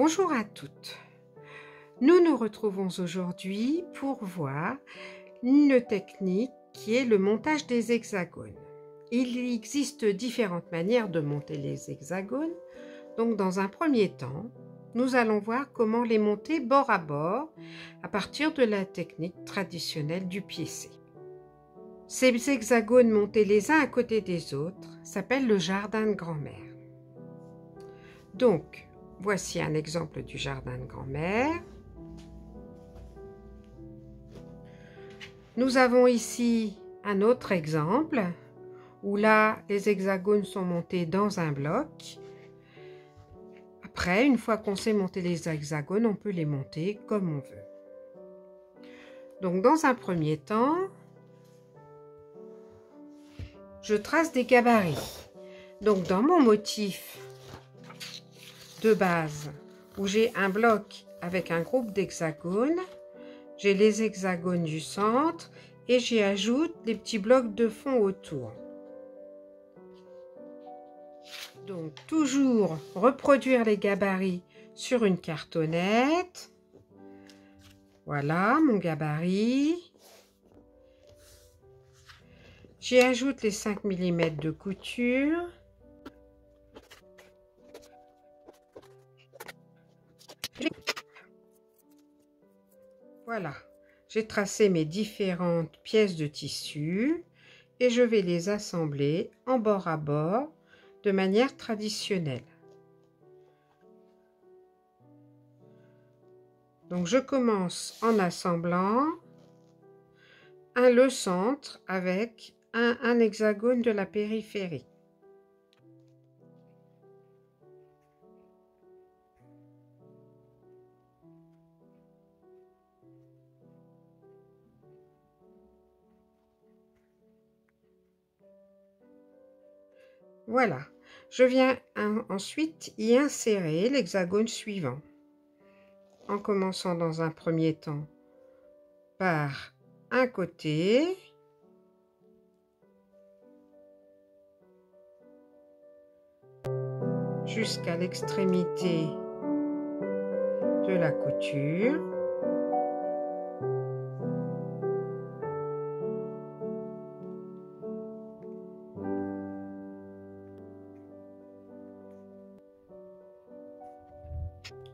Bonjour à toutes. Nous nous retrouvons aujourd'hui pour voir une technique qui est le montage des hexagones. Il existe différentes manières de monter les hexagones. Donc dans un premier temps, nous allons voir comment les monter bord à bord à partir de la technique traditionnelle du piécé. Ces hexagones montés les uns à côté des autres s'appellent le jardin de grand-mère. Donc, voici un exemple du jardin de grand-mère. Nous avons ici un autre exemple où là, les hexagones sont montés dans un bloc. Après, une fois qu'on sait monter les hexagones, on peut les monter comme on veut. Donc, dans un premier temps, je trace des gabarits. Donc, dans mon motif de base, où j'ai un bloc avec un groupe d'hexagones, j'ai les hexagones du centre et j'y ajoute des petits blocs de fond autour. Donc, toujours reproduire les gabarits sur une cartonnette. Voilà mon gabarit. J'y ajoute les 5 mm de couture. Voilà, j'ai tracé mes différentes pièces de tissu et je vais les assembler en bord à bord de manière traditionnelle. Donc je commence en assemblant le centre avec un hexagone de la périphérie. Voilà, je viens ensuite y insérer l'hexagone suivant, en commençant dans un premier temps par un côté, jusqu'à l'extrémité de la couture.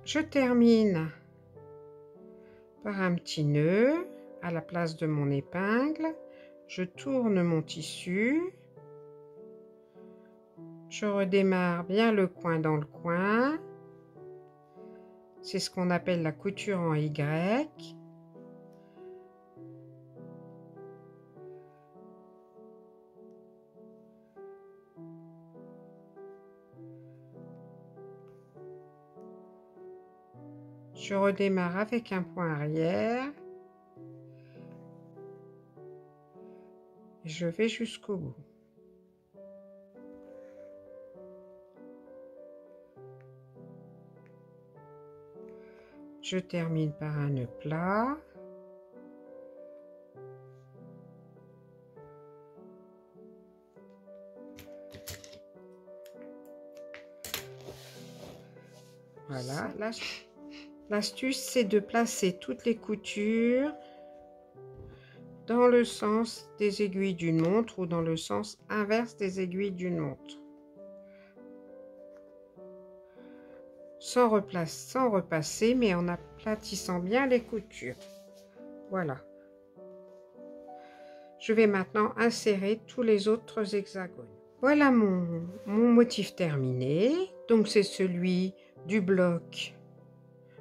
Je termine par un petit nœud à la place de mon épingle. Je tourne mon tissu. Je redémarre bien le coin dans le coin. C'est ce qu'on appelle la couture en Y. Je redémarre avec un point arrière. Et je vais jusqu'au bout. Je termine par un nœud plat. Voilà. L'astuce, c'est de placer toutes les coutures dans le sens des aiguilles d'une montre ou dans le sens inverse des aiguilles d'une montre. Sans repasser, mais en aplatissant bien les coutures. Voilà. Je vais maintenant insérer tous les autres hexagones. Voilà mon motif terminé. Donc c'est celui du bloc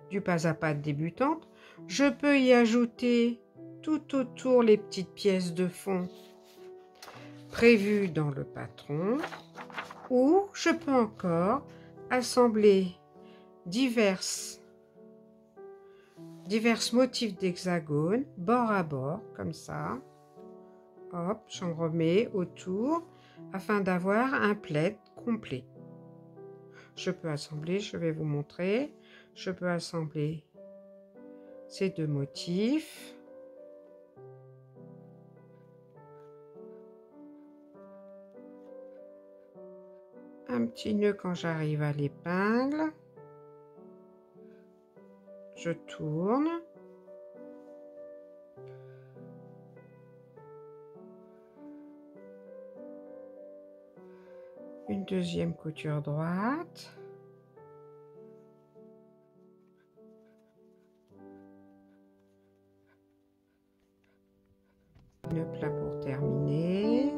du pas à pas débutante. Je peux y ajouter tout autour les petites pièces de fond prévues dans le patron, ou je peux encore assembler divers motifs d'hexagone bord à bord comme ça. Hop, j'en remets autour afin d'avoir un plaid complet. Je peux assembler, je vais vous montrer, je peux assembler ces deux motifs. Un petit nœud quand j'arrive à l'épingle. je tourne. Une deuxième couture droite. Le plat pour terminer.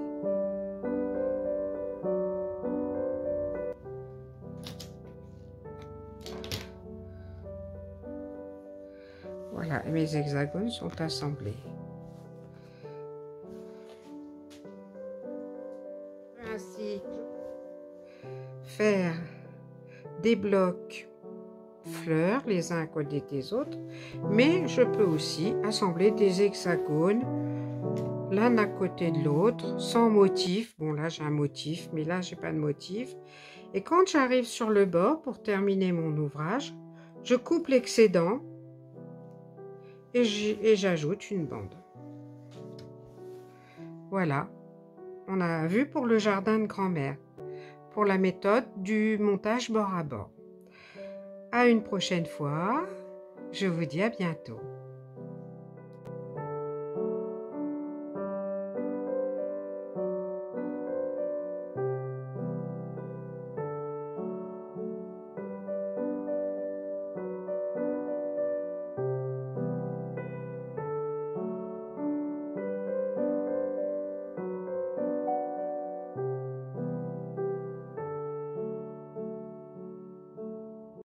Voilà, et mes hexagones sont assemblés. Je peux ainsi faire des blocs fleurs les uns à côté des autres, mais je peux aussi assembler des hexagones l'un à côté de l'autre sans motif. Bon, là j'ai un motif, mais là j'ai pas de motif. Et quand j'arrive sur le bord pour terminer mon ouvrage, je coupe l'excédent et j'ajoute une bande. Voilà, on a vu pour le jardin de grand-mère, pour la méthode du montage bord à bord. À une prochaine fois, je vous dis à bientôt.